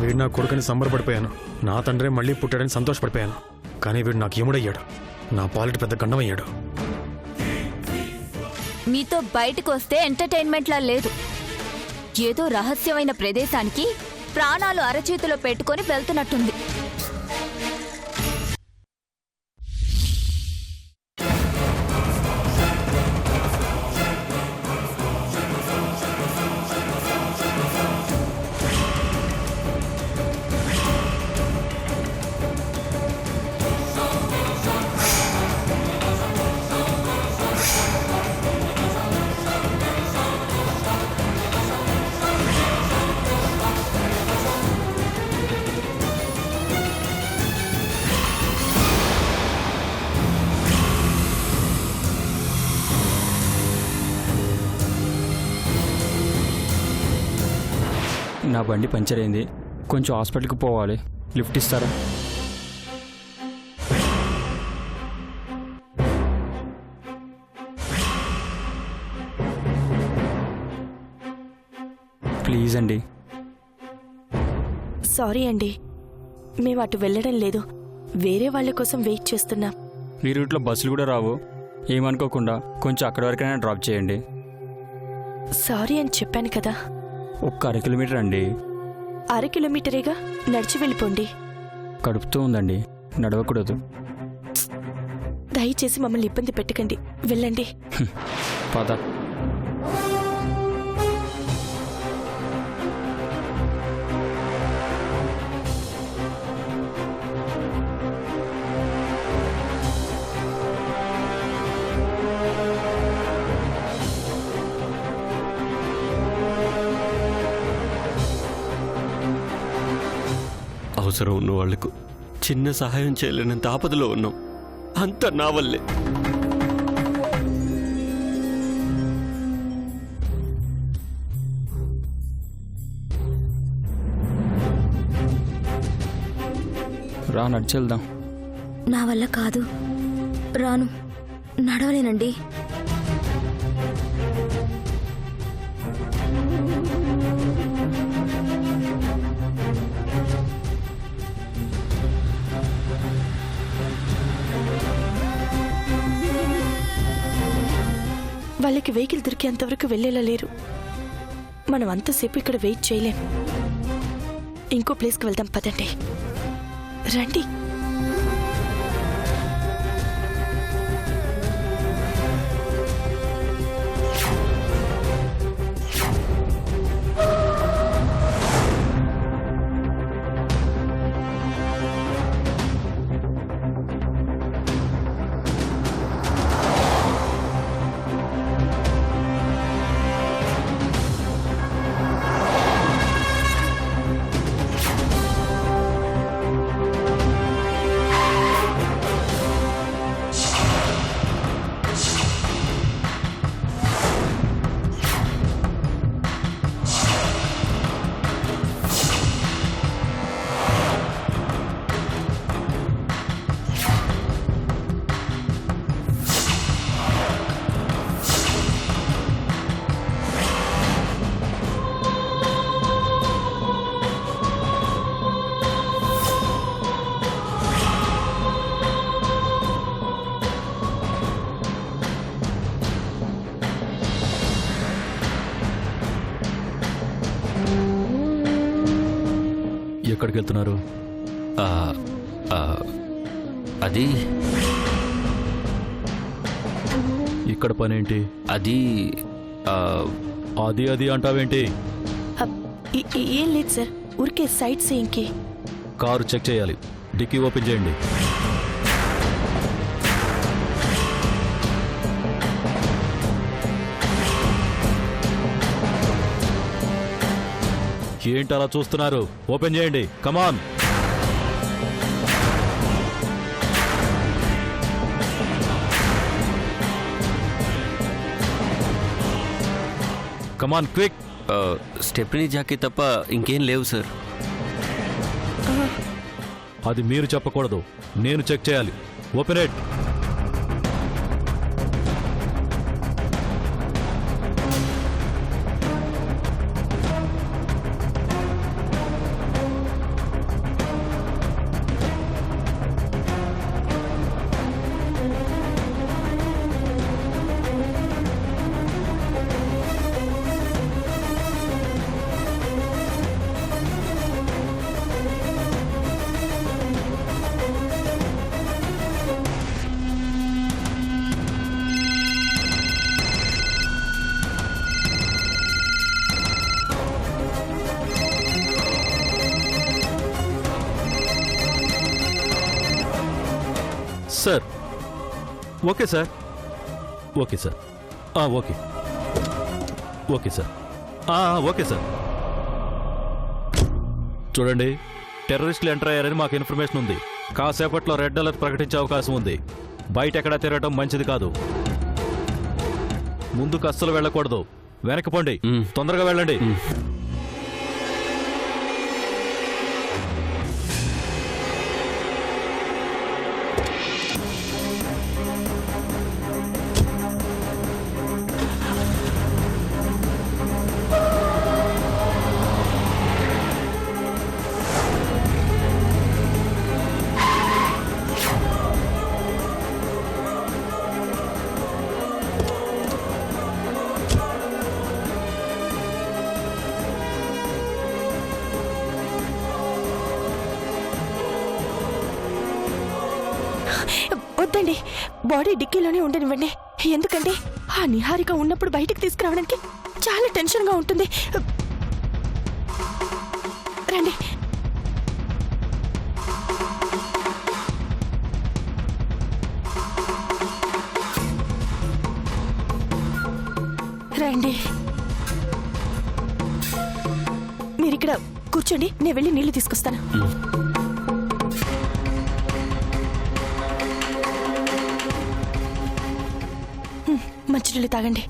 వీడు నా కొడుకుని సంబరపడిపోయాను. నా తండ్రే మళ్ళీ పుట్టాడని సంతోషపడిపోయాను. కానీ వీడు నాకు యముడయ్యాడు. నా పాలిటి పెద్ద గండమయ్యాడు. మీతో బయటకు వస్తే ఎంటర్టైన్మెంట్లా లేదు. ఏదో రహస్యమైన ప్రదేశానికి ప్రాణాలు అరచేతిలో పెట్టుకొని వెళ్తున్నట్టుంది. నా బండి పంచర్ అయింది, కొంచెం హాస్పిటల్కి పోవాలి. లిఫ్ట్ ఇస్తారా? ప్లీజ్ అండి. సారీ అండి, మేము అటు వెళ్ళడం లేదు. వేరే వాళ్ళ కోసం వెయిట్ చేస్తున్నాం. ఈ రూట్లో బస్సులు కూడా రావు. ఏమనుకోకుండా కొంచెం అక్కడి వరకైనా డ్రాప్ చేయండి. సారీ అని చెప్పాను కదా. ఒక్క 1/2 కిలోమీటర్ అండి. 1/2 కిలోమీటరేగా, నడిచి వెళ్ళిపోండి. కడుపుతూ ఉందండి, నడవకూడదు. దయచేసి మమ్మల్ని ఇబ్బంది పెట్టకండి, వెళ్ళండి. పద. అవసరం ఉన్న వాళ్లకు చిన్న సహాయం చేయలేనంత ఆపదలో ఉన్నాం. అంత నా వల్లే. రా, నడిచెళ్దాం. నా వల్ల కాదు, రాను, నడవలేనండి. వాళ్ళకి వెహికల్ దొరికేంతవరకు వెళ్ళేలా లేరు. మనం అంతసేపు ఇక్కడ వెయిట్ చేయలేం. ఇంకో ప్లేస్కి వెళ్దాం, పదండి, రండి. ఎక్కడికి వెళ్తున్నారు? అది ఇక్కడ పనేంటి? అది అది అది అంటావేంటి? ఏం లేదు సార్, ఊరికే సైట్ సీయింగ్కి. కారు చెక్ చేయాలి, డిక్కీ ఓపెన్ చేయండి. ఏంటి అలా చూస్తున్నారు? ఓపెన్ చేయండి, కమాన్. Come on quick. స్టెప్నీ జాకీ తప్ప ఇంకేం లేవు సార్. అది మీరు చెప్పకూడదు, నేను చెక్ చేయాలి. Open it. Sir. Okay sir. Okay sir. Okay. Okay sir. Okay sir. చూడండి, టెర్రరిస్టులు ఎంటర్ అయ్యారని మాకు ఇన్ఫర్మేషన్ ఉంది. కాసేపట్లో రెడ్ అలర్ట్ ప్రకటించే అవకాశం ఉంది. బయట ఎక్కడా తిరగటం మంచిది కాదు. ముందుకు అస్సలు వెళ్ళకూడదు. వెనక్కి పోండి. తొందరగా వెళ్ళండి. వద్దండి, బాడీ డిక్కీలోనే ఉండనివ్వండి. ఎందుకంటే ఆ నిహారిక ఉన్నప్పుడు బయటికి తీసుకురావడానికి చాలా టెన్షన్గా ఉంటుంది. రండి. రండి. మీరిక్కడ కూర్చోండి, నేను వెళ్ళి నీళ్లు తీసుకొస్తాను. మంచినీళ్ళు తాగండి.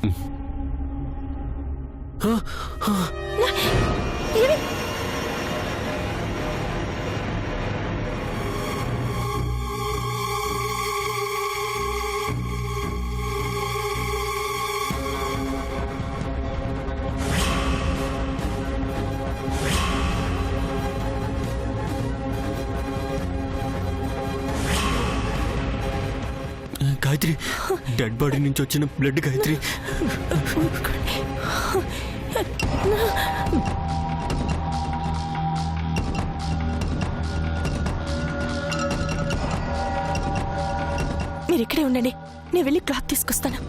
గాయత్రి, డెడ్ బాడీ నుంచి వచ్చిన బ్లడ్. గాయత్రి, మీరు ఇక్కడే ఉండండి, నేను వెళ్ళి క్లాత్ తీసుకొస్తాను.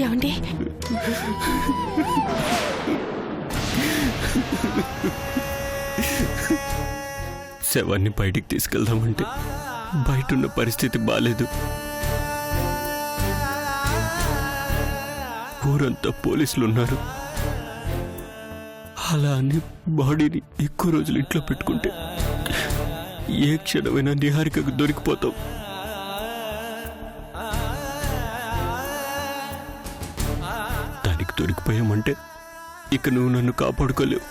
ఏమండి? శవాన్ని బయటికి తీసుకెళ్దామంటే బయట ఉన్న పరిస్థితి బాలేదు. ఊరంతా పోలీసులు ఉన్నారు. అలా అని బాడీని ఎక్కువ రోజులు ఇంట్లో పెట్టుకుంటే ఏ క్షణమైనా నిహారికకు దొరికిపోతాం. దానికి దొరికిపోయామంటే ఇక నువ్వు నన్ను కాపాడుకోలేవు.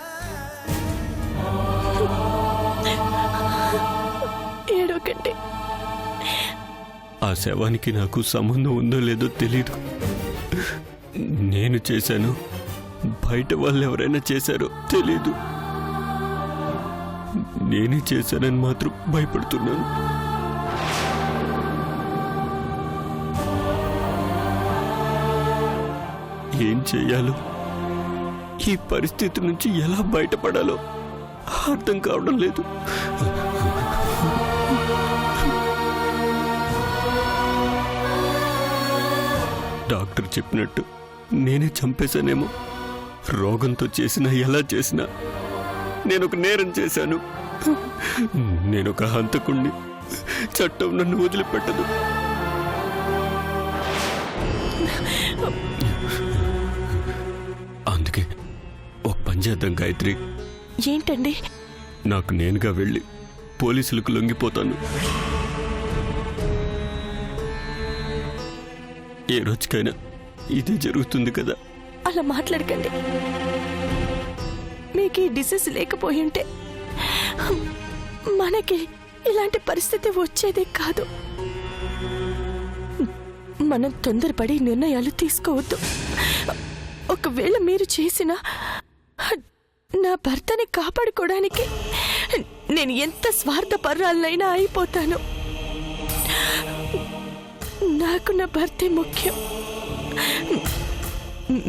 ఆ శవానికి నాకు సంబంధం ఉందో లేదో తెలీదు. నేను చేశాను, బయట వాళ్ళు ఎవరైనా చేశారో తెలీదు. నేనే చేశానని మాత్రం భయపడుతున్నాను. ఏం చెయ్యాలో, ఈ పరిస్థితి నుంచి ఎలా బయటపడాలో అర్థం కావడం లేదు. డాక్టర్ చెప్పినట్టు నేనే చంపేశానేమో. రోగంతో చేసినా ఎలా చేసినా నేనొక నేరం చేశాను. నేనొక హంతకుణ్ణి. చట్టం నన్ను వదిలిపెట్టదు. అందుకే ఒక పని చేద్దాం గాయత్రి. ఏంటండి? నాకు నేనుగా వెళ్ళి పోలీసులకు లొంగిపోతాను. ఏ రోజుకైనా ఇదే జరుగుతుంది కదా. అలా మాట్లాడకండి. మీకు ఈ డిసీజ్ లేకపోయి ఉంటే మనకి ఇలాంటి పరిస్థితి వచ్చేదే కాదు. మనం తొందరపడి నిర్ణయాలు తీసుకోవద్దు. ఒకవేళ మీరు చేసిన నా భర్తని కాపాడుకోవడానికి నేను ఎంత స్వార్థపరాలనైనా అయిపోతాను. నాకు నా భర్తే ముఖ్యం.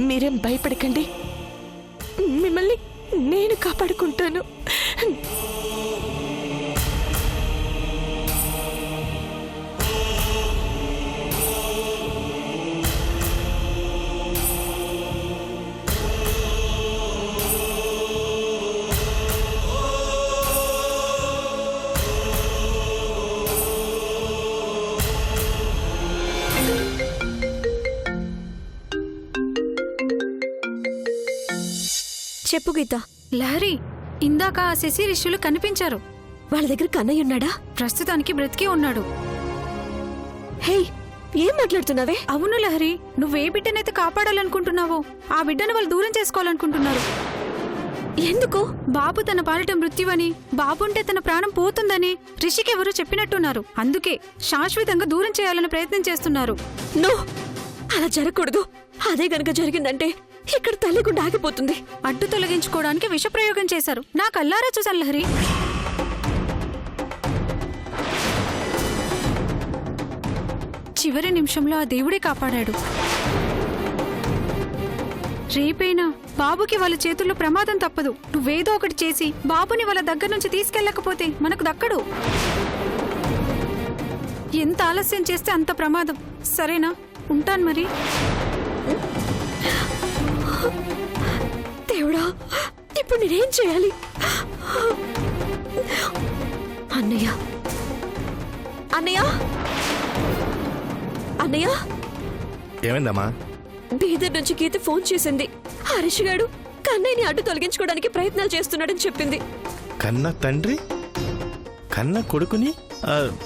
మీరేం భయపడకండి. మిమ్మల్ని నేను కాపాడుకుంటాను. చెప్పు గీత. లహరి, ఇందాక ఆ శశి రిషులు కనిపించారు. వాళ్ళ దగ్గర కన్నయ్య ఉన్నాడా? ప్రస్తుతానికి బ్రతికే ఉన్నాడు. హే, ఏం మాట్లాడుతున్నావే? అవును లహరి, నువ్వే బిడ్డనైతే కాపాడాలనుకుంటున్నావో ఆ బిడ్డను వాళ్ళు దూరం చేసుకోవాలనుకుంటున్నారు. ఎందుకు? బాబు తన పాలిట మృత్యువని, బాబుంటే తన ప్రాణం పోతుందని రిషికి ఎవరో చెప్పినట్టున్నారు. అందుకే శాశ్వతంగా దూరం చేయాలని ప్రయత్నం చేస్తున్నారు. నో, అలా జరగకూడదు. అదే గనక జరిగిందంటే ఇక్కడ తల్లిగుండా ఆగిపోతుంది. అడ్డు తొలగించుకోవడానికి విషప్రయోగం చేశారు. నా కల్లారా చూశాను లహరి. చివరి నిమిషంలో ఆ దేవుడే కాపాడాడు. రేపైనా బాబుకి వాళ్ళ చేతుల్లో ప్రమాదం తప్పదు. నువ్వేదో ఒకటి చేసి బాబుని వాళ్ళ దగ్గర నుంచి తీసుకెళ్ళకపోతే మనకు దక్కడు. ఎంత ఆలస్యం చేస్తే అంత ప్రమాదం. సరేనా? ఉంటాను మరి. దేవుడా, ఇప్పుడు నేనేం చేయాలి? అన్నయ్య, అన్నయ్య, అన్నయ్య. ఏమైందమ్మా? బీదర్ నుంచి గీత ఫోన్ చేసింది. హరీష్ గాడు కన్నయ్యని అడ్డు తొలగించుకోవడానికి ప్రయత్నాలు చేస్తున్నాడని చెప్పింది. కన్న తండ్రి కన్న కొడుకుని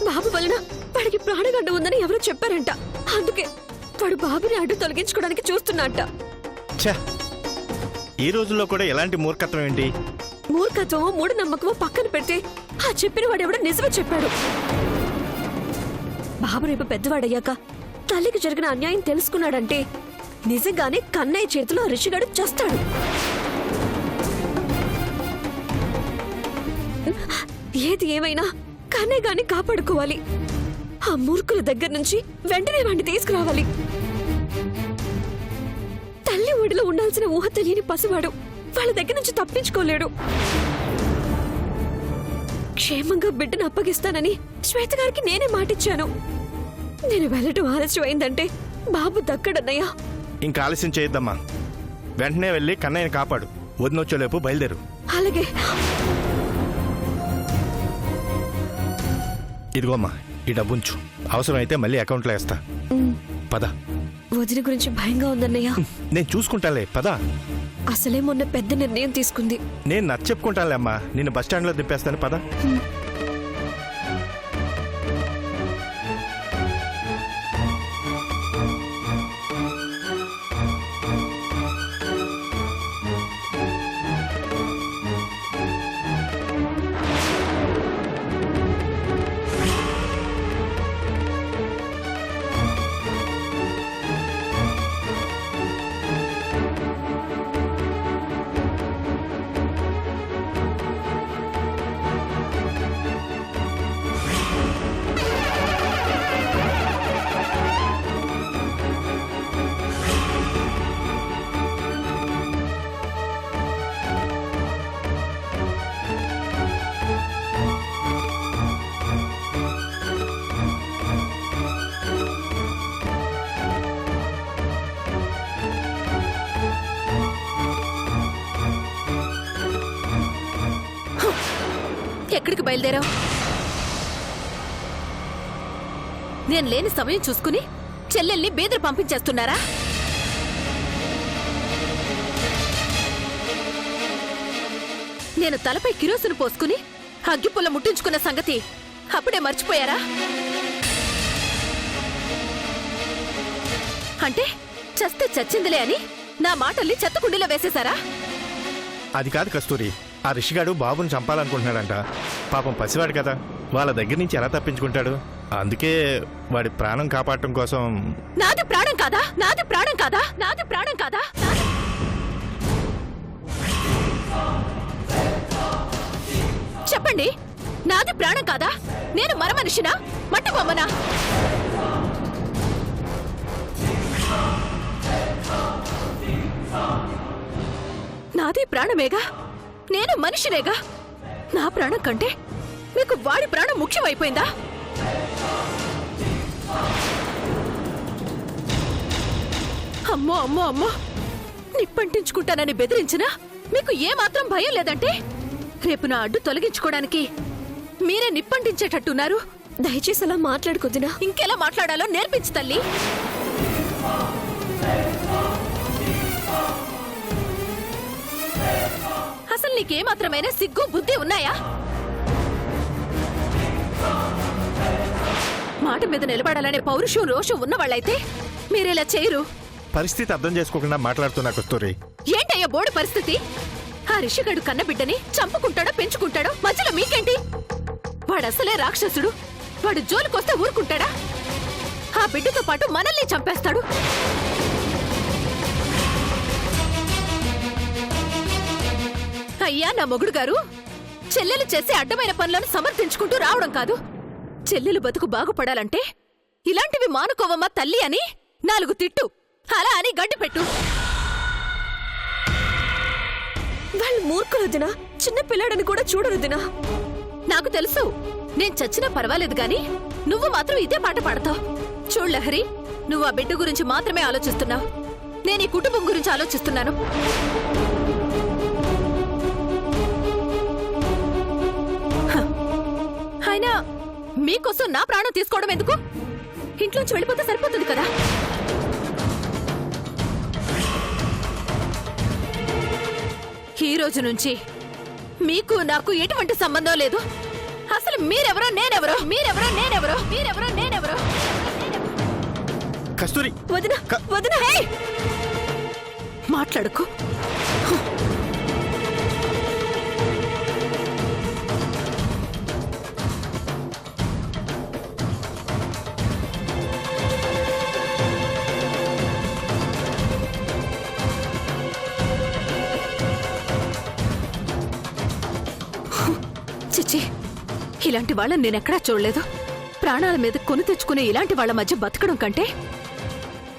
బాబు వలన వాడికి ప్రాణగండ ఉందని ఎవరో చెప్పారంట. అందుకే వాడు బాబుని అడ్డు తొలగించుకోవడానికి చూస్తున్నట్ట. ఛ, ఈ రోజుల్లో కూడా ఎలాంటి మూర్ఖత్వం ఏంటి? మూర్ఖత్వమో మూఢనమ్మకమో పక్కన పెడితే ఆ చెప్పిన వాడెవడో నిజమే చెప్పాడు. బాబు రేపు పెద్దవాడయ్యాక తల్లికి జరిగిన అన్యాయం తెలుసుకున్నాడంటే నిజంగానే కన్నయ్య చేతిలో రిషిగాడు చస్తాడు. ఏది ఏమైనా కన్నయ్య గాని కాపాడుకోవాలి. ఆ మూర్ఖుల దగ్గర నుంచి వెంటనే వాడిని తీసుకురావాలి. తల్లి ఒడిలో ఉండాల్సిన ఊహ తెలియని పసివాడు వాళ్ళ దగ్గర నుంచి తప్పించుకోలేడు. క్షేమంగా బిడ్డను అప్పగిస్తానని శ్వేత గారికి నేనే మాటిచ్చాను. నేను వెళ్ళటం ఆలస్యం అయిందంటే బాబు దక్కడన్నయ్యా. ఇంకా ఆలస్యం చేయొద్దమ్మా. వెంటనే వెళ్ళి కన్నయ్యని కాపాడు. వదినొచ్చేలేపు బయలుదేరు. అలాగే. ఇదిగోమ్మా, ఈ డబ్బుంచు. అవసరమైతే మళ్ళీ అకౌంట్లో వేస్తా. పద. వదిన గురించి భయంగా ఉందన్నయ్యా. నేను చూసుకుంటాలే, పద. అసలే మొన్న పెద్ద నిర్ణయం తీసుకుంది. నేను నచ్చెప్పుకుంటానులే అమ్మా. నిన్ను బస్టాండ్లో దింపేస్తాను, పద. ఎక్కడికి బయలుదేరావు? నేను లేని సమయం చూసుకుని చెల్లెల్ని బీదరు పంపించేస్తున్నారా? నేను తలపై కిరోసిన్ పోసుకుని అగ్గిపుల్ల ముట్టించుకున్న సంగతి అప్పుడే మర్చిపోయారా? అంటే చస్తే చచ్చిందిలే అని నా మాటల్ని చెత్తకుండీలో వేసేశారా? అది కాదు కస్తూరి, ఆ రిషిగాడు బాబుని చంపాలనుకుంటున్నాడంట. పాపం పసివాడు కదా, వాళ్ళ దగ్గర నుంచి ఎలా తప్పించుకుంటాడు? అందుకే వాడి ప్రాణం కాపాడటం కోసం. నాది ప్రాణం కాదా? నాది ప్రాణం కాదా? నాది ప్రాణం కాదా? చెప్పండి, నాది ప్రాణం కాదా? నేను మరమనిషినా, మట్టి బొమ్మనా? నాది ప్రాణమేగా, నేను మనిషినేగా. నా ప్రాణం కంటే మీకు వాడి ప్రాణం ముఖ్యమైపోయిందా? అమ్మో అమ్మో అమ్మో, నిప్పంటించుకుంటానని బెదిరించినా మీకు ఏమాత్రం భయం లేదంటే రేపు నా అడ్డు తొలగించుకోవడానికి మీరే నిప్పంటించేటట్టున్నారు. దయచేసి అలా మాట్లాడుకొద్దునా. ఇంకెలా మాట్లాడాలో నేర్పించు తల్లి. అసలు నీకేమాత్రమైనా సిగ్గు బుద్ధి ఉన్నాయా? మాట మీద నిలబడాలనే పౌరుషం రోషం ఉన్నవాళ్ళైతే మీరేలా చేయరు. పరిస్థితి అర్థం చేసుకోకుండా మాట్లాడుతున్నా కస్తూరి. ఏంటయ్యా బోర్డు పరిస్థితి? ఆ రిషిగాడు కన్నబిడ్డని చంపుకుంటాడో పెంచుకుంటాడో మధ్యలో మీకేంటి? వాడసలే రాక్షసుడు. వాడు జోలికొస్తే ఊరుకుంటాడా? ఆ బిడ్డతో పాటు మనల్ని చంపేస్తాడు. అయ్యా నా మొగుడు గారు, చెల్లెలు చేసే అడ్డమైన పనులను సమర్థించుకుంటూ రావడం కాదు. చెల్లెలు బతుకు బాగుపడాలంటే ఇలాంటివి మానుకోవమ్మా తల్లి అని 4 తిట్టు, అలా అని గడ్డి పెట్టు. వాళ్ళు మూర్ఖులొద్దునా, చిన్న పిల్లాడని కూడా చూడరుద్దునా. నాకు తెలుసు, నేను చచ్చినా పర్వాలేదు గాని నువ్వు మాత్రం ఇదే పాట పాడతావు. చూడు లహరి, నువ్వు ఆ బిడ్డ గురించి మాత్రమే ఆలోచిస్తున్నావు. నేను ఈ కుటుంబం గురించి ఆలోచిస్తున్నాను. అయినా మీకోసం నా ప్రాణం తీసుకోవడం ఎందుకు? ఇంట్లోంచి వెళ్ళిపోతే సరిపోతుంది కదా. ఈ రోజు నుంచి మీకు నాకు ఎటువంటి సంబంధం లేదు. అసలు మీరెవరో నేనెవరో, మీరెవరో నేనెవరో, మీరెవరో నేనెవరో. కస్తూరి వదినా, వదినా, హే! మాట్లాడుకో. చిచ్చి, ఇలాంటి వాళ్ళని నేనెక్కడా చూడలేదు. ప్రాణాల మీద కొని తెచ్చుకునే ఇలాంటి వాళ్ళ మధ్య బతకడం కంటే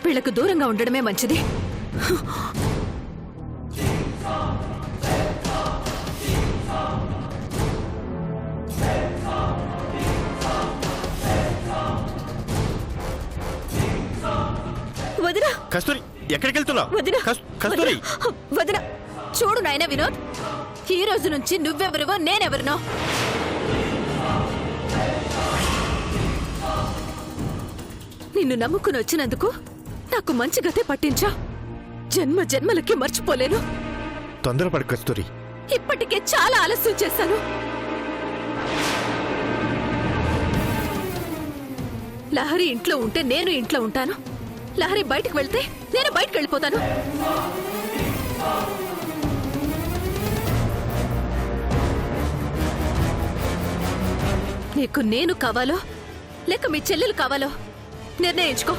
వీళ్లకు దూరంగా ఉండడమే మంచిది. వదినా, కస్తూరి ఎక్కడికి వెళ్తున్నావు? వదినా, కస్తూరి వదినా, చూడు నాయనా వినోద్, ఈ రోజు నుంచి నువ్వెవరివో నేనెవరినో. నిన్ను నమ్ముకుని వచ్చినందుకు నాకు మంచి గతే పట్టించా. జన్మ జన్మలకి మర్చిపోలేను. తొందరపడు కస్తూరి. ఇప్పటికే చాలా ఆలస్యం చేశాను. లహరి ఇంట్లో ఉంటే నేను ఇంట్లో ఉంటాను. లహరి బయటకు వెళ్తే నేను బయటకు వెళ్ళిపోతాను. నీకు నేను కావాలో లేక మీ చెల్లెలు కావాలో నిర్ణయించుకో.